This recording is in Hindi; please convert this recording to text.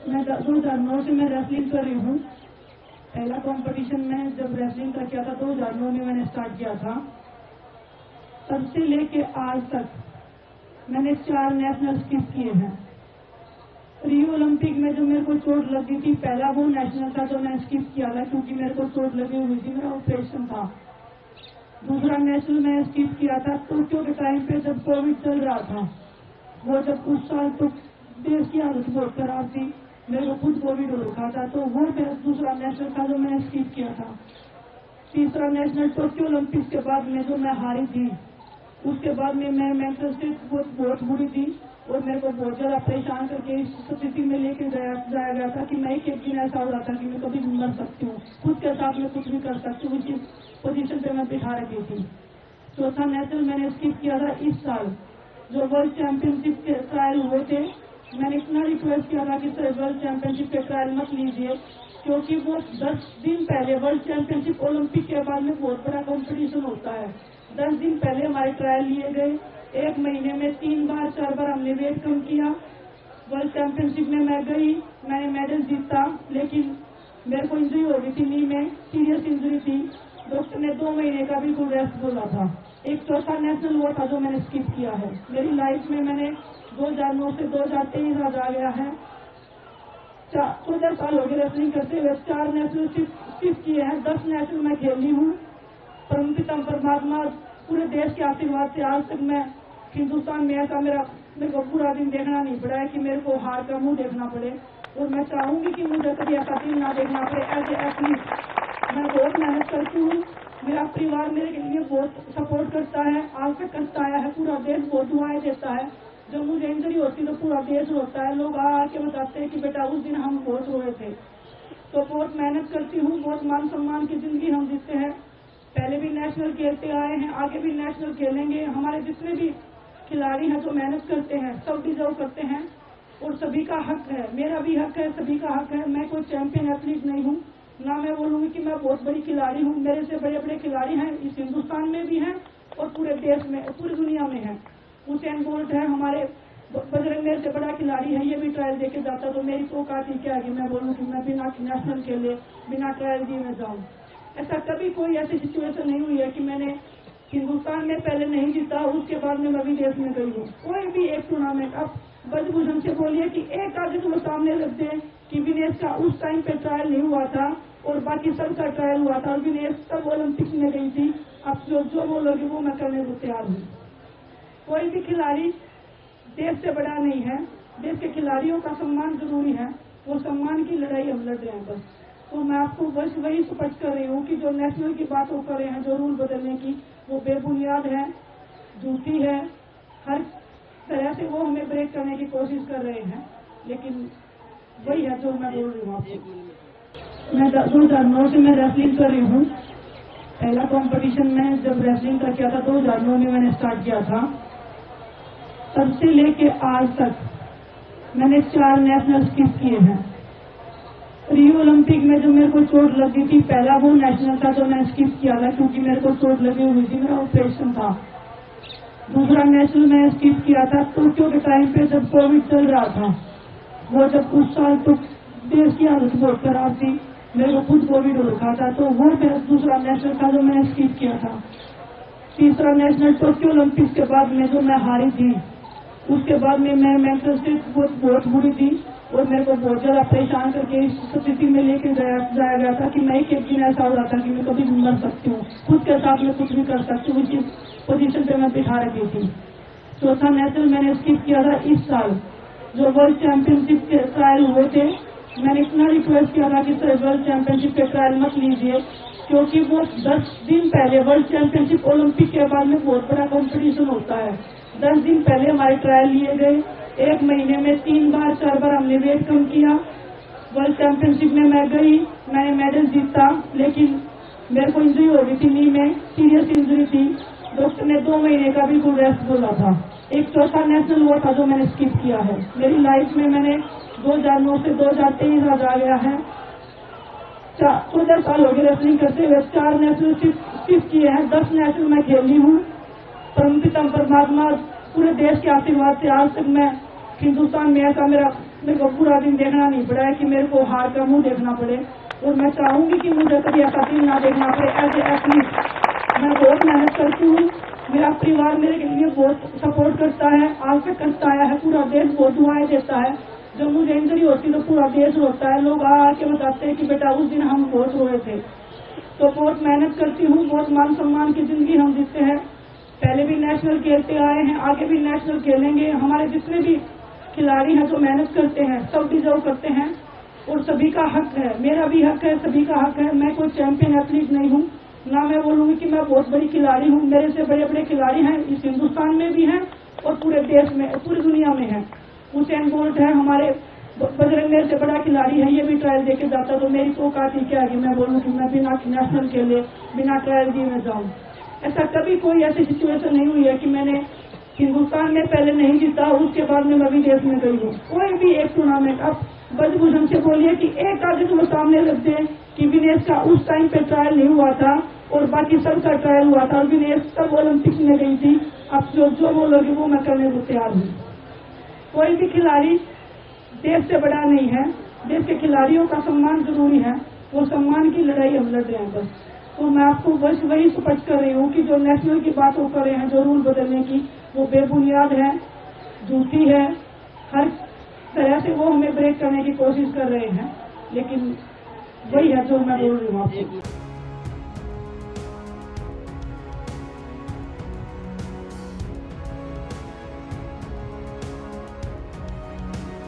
मैं 2009 से मैं रेसलिंग कर रही हूँ। पहला कंपटीशन में जब रेसलिंग का किया था 2009 में मैंने स्टार्ट किया था। तब से लेके आज तक मैंने 4 नेशनल स्किप किए हैं। रियो ओलंपिक में जो मेरे को चोट लगी थी, पहला वो नेशनल था जो मैं स्किप किया था क्योंकि मेरे को चोट लगी हुई थी, मेरा ऑपरेशन था। दूसरा नेशनल मैं स्किप किया था टोक्यो के टाइम पे जब कोविड चल रहा था। वो जब उस साल तो देश की हालत बहुत खराब थी, मेरे को खुद कोविड हो रखा था, तो वो मेरा दूसरा नेशनल था जो मैंने स्किप किया था। तीसरा नेशनल टोक्यो ओलंपिक के बाद में जो मैं हारी थी, उसके बाद में मैं मेंटल स्टेट बहुत बुरी थी और मेरे को बहुत ज्यादा परेशान करके इस स्थिति में लेके जाया गया था कि मैं एक दिन ऐसा हो रहा था कि मैं कभी भी मर सकती हूँ, खुद के साथ में कुछ भी कर सकती हूँ, इस पोजीशन पे मैं बिठा रखी थी। चौथा नेशनल मैंने स्किप किया था इस साल जो वर्ल्ड चैंपियनशिप के ट्रायल हुए थे। मैंने इतना रिक्वेस्ट किया था कि सर वर्ल्ड चैंपियनशिप के ट्रायल मत लीजिए, क्योंकि वो 10 दिन पहले वर्ल्ड चैंपियनशिप ओलंपिक के बाद में बहुत बड़ा कंपटीशन होता है। 10 दिन पहले हमारे ट्रायल लिए गए, 1 महीने में 3 बार 4 बार हमने वेट कम किया। वर्ल्ड चैंपियनशिप में मैं गई, मैंने मेडल जीता, लेकिन मेरे को इंजरी हो गई थी, नी में सीरियस इंजरी थी। डॉक्टर ने 2 महीने का बिल्कुल रेस्ट बोला था। एक चौथा नेशनल वो था जो मैंने स्किप किया है। मेरी लाइफ में मैंने 2009 से 2023 आज आ गया है, 14 साल हो गए रेसलिंग करते हुए। 4 नेशनल स्किप किए हैं, 10 नेशनल मैं खेली हूँ। परमपिता परमात्मा पूरे देश के आशीर्वाद से आज तक मैं हिंदुस्तान में ऐसा मेरे को पूरा दिन देखना नहीं पड़ा है कि मेरे को हार का मुंह देखना पड़े, और मैं चाहूंगी कि मुझे कभी ऐसा दिन ना देखना पड़े। एज ए एथलीट मैं बहुत मेहनत करती हूँ, मेरा परिवार मेरे लिए बहुत सपोर्ट करता है, आज तक करता आया है, पूरा देश बहुत दुआएं देता है। जब मुझे इंजरी होती है तो पूरा देश रोता है, लोग आके बताते हैं कि बेटा उस दिन हम बहुत रोए थे। तो बहुत मेहनत करती हूँ, बहुत मान सम्मान की जिंदगी हम जीते हैं। पहले भी नेशनल खेलते आए हैं, आगे भी नेशनल खेलेंगे। हमारे जितने भी खिलाड़ी हैं जो मेहनत करते हैं सब डिजर्व करते हैं और सभी का हक है, मेरा भी हक है, सभी का हक है। मैं कोई चैंपियन एथलीट नहीं हूँ, ना मैं बोलूंगी कि मैं बहुत बड़ी खिलाड़ी हूँ। मेरे से बड़े बड़े खिलाड़ी हैं, इस हिंदुस्तान में भी हैं और पूरे देश में, पूरी दुनिया में है। उसेन बोल्ट है हमारे, बजरंग मेरे से बड़ा खिलाड़ी है, ये भी ट्रायल देके जाता, तो मेरी तो औकात ही क्या है कि मैं बोलूँ कि मैं बिना नेशनल खेले बिना ट्रायल दिए मैं जाऊँ। ऐसा कभी कोई ऐसी सिचुएशन नहीं हुई है कि मैंने हिंदुस्तान में पहले नहीं जीता, उसके बाद में मैं विदेश में गई हूँ। कोई भी एक टूर्नामेंट, अब ब्रजभूषण से बोलिए कि एक आगे तो सामने रख दे कि विनेश का उस टाइम पे ट्रायल नहीं हुआ था और बाकी सबका ट्रायल हुआ था और विनेश तब ओलंपिक में गई थी। अब जो बोलोगे वो मैं करने को तैयार हूँ। कोई भी खिलाड़ी देश से बड़ा नहीं है, देश के खिलाड़ियों का सम्मान जरूरी है, वो सम्मान की लड़ाई हम लड़ रहे हैं बस। तो मैं आपको बस वही स्पष्ट कर रही हूँ कि जो नेशनल की बात वो कर रहे हैं, जो रूल बदलने की, वो बेबुनियाद है, झूठी है, हर तरह से वो हमें ब्रेक करने की कोशिश कर रहे हैं, लेकिन वही है जो मैं बोल रही हूँ आपको। मैं 2009 से मैं रेसलिंग कर रही हूँ। पहला कंपटीशन में जब रेसलिंग का किया था 2009 में मैंने स्टार्ट किया था। तब से लेके आज तक मैंने 4 नेशनल स्किप किए हैं। रियो ओलंपिक में जो मेरे को चोट लगी थी, पहला वो नेशनल था जो मैं स्किप किया था क्योंकि मेरे को चोट लगी हुई थी, मेरा ऑपरेशन था। दूसरा नेशनल मैं स्किप किया था टोक्यो के टाइम पे जब कोविड चल रहा था। वो जब उस साल तो देश की हालत बहुत खराब थी, मेरे को खुद कोविड हो रखा था, तो वो मेरा दूसरा नेशनल था जो मैंने स्किप किया था। तीसरा नेशनल टोक्यो ओलंपिक के बाद में जो मैं हारी थी, उसके बाद में मैं मेंटल स्टेट बहुत बुरी थी और मेरे को बहुत ज्यादा परेशान करके इस स्थिति में लेके जाया गया था कि मैं एक दिन ऐसा हो रहा था कि मैं कभी भी मर सकती हूँ, खुद के साथ में कुछ भी कर सकती हूँ, इस पोजीशन पे मैं बिठा रखी थी। चौथा नेशनल मैंने स्किप किया था इस साल जो वर्ल्ड चैंपियनशिप के ट्रायल हुए थे। मैंने इतना रिक्वेस्ट किया था कि सर वर्ल्ड चैंपियनशिप के ट्रायल मत लीजिए, क्योंकि वो 10 दिन पहले वर्ल्ड चैंपियनशिप ओलंपिक के बाद में बहुत बड़ा कंपटीशन होता है। 10 दिन पहले हमारे ट्रायल लिए गए, 1 महीने में 3 बार 4 बार हमने वेट कम किया। वर्ल्ड चैंपियनशिप में मैं गई, मैंने मेडल जीता, लेकिन मेरे को इंजरी हो गई थी, नी में सीरियस इंजरी थी। डॉक्टर ने 2 महीने का बिल्कुल रेस्ट बोला था। एक चौथा नेशनल वो था जो मैंने स्किप किया है। मेरी लाइफ में मैंने 2009 से 2023 आज आ गया है, 14 साल हो गए रेसलिंग करते हुए। 4 नेशनल स्किप किए हैं, 10 नेशनल मैं खेली हूँ। परमपिता परमात्मा पूरे देश के आशीर्वाद से आज तक मैं हिंदुस्तान में ऐसा मेरे को पूरा दिन देखना नहीं पड़ा है कि मेरे को हार का मुंह देखना पड़े, और मैं चाहूंगी कि मुझे कभी ऐसा दिन ना देखना पड़े। एज ए एथलीट मैं बहुत मेहनत करती हूँ, मेरा परिवार मेरे लिए बहुत सपोर्ट करता है, आज तक करता आया है, पूरा देश बहुत दुआएं देता है। जब मुझे इंजरी होती तो पूरा देश रोता है, लोग आके बताते हैं कि बेटा उस दिन हम बहुत रोए थे। तो बहुत मेहनत करती हूँ, बहुत मान सम्मान की जिंदगी हम जीते हैं। पहले भी नेशनल खेलते आए हैं, आगे भी नेशनल खेलेंगे। हमारे जितने भी खिलाड़ी हैं जो मेहनत करते हैं सब डिजर्व करते हैं, और सभी का हक है, मेरा भी हक है, सभी का हक है। मैं कोई चैंपियन एथलीट नहीं हूँ, ना मैं बोलूंगी कि मैं बहुत बड़ी खिलाड़ी हूँ। मेरे से बड़े बड़े खिलाड़ी हैं, इस हिंदुस्तान में भी हैं और पूरे देश में, पूरी दुनिया में हैं। हुसैन बोल्ट है हमारे, बजरंग मेरे से बड़ा खिलाड़ी है, ये भी ट्रायल देके जाता, तो मेरी तो औकात ही क्या है कि मैं बोलूँ कि मैं बिना नेशनल खेले बिना ट्रायल दिए मैं जाऊँ। ऐसा कभी कोई ऐसी सिचुएशन नहीं हुई है कि मैंने हिंदुस्तान में पहले नहीं जीता, उसके बाद में मैं विदेश में गई हूँ। कोई भी एक टूर्नामेंट, अब बजभूषण से बोलिए कि एक आदमी को सामने रख दे कि विनेश का उस टाइम पे ट्रायल नहीं हुआ था और बाकी सबका ट्रायल हुआ था, और विनेश तब ओलंपिक्स में गई थी। अब जो बोलोगे वो मैं करने को तैयार हूँ। कोई भी खिलाड़ी देश से बड़ा नहीं है, देश के खिलाड़ियों का सम्मान जरूरी है, वो सम्मान की लड़ाई हम लड़ रहे हैं बस। तो मैं आपको बस वही स्पष्ट कर रही हूँ कि जो नेशनल की बात वो कर रहे हैं, जो रूल बदलने की, वो बेबुनियाद है, झूठी है, हर तरह से वो हमें ब्रेक करने की कोशिश कर रहे हैं, लेकिन वही है जो मैं बोल रही हूँ आपको।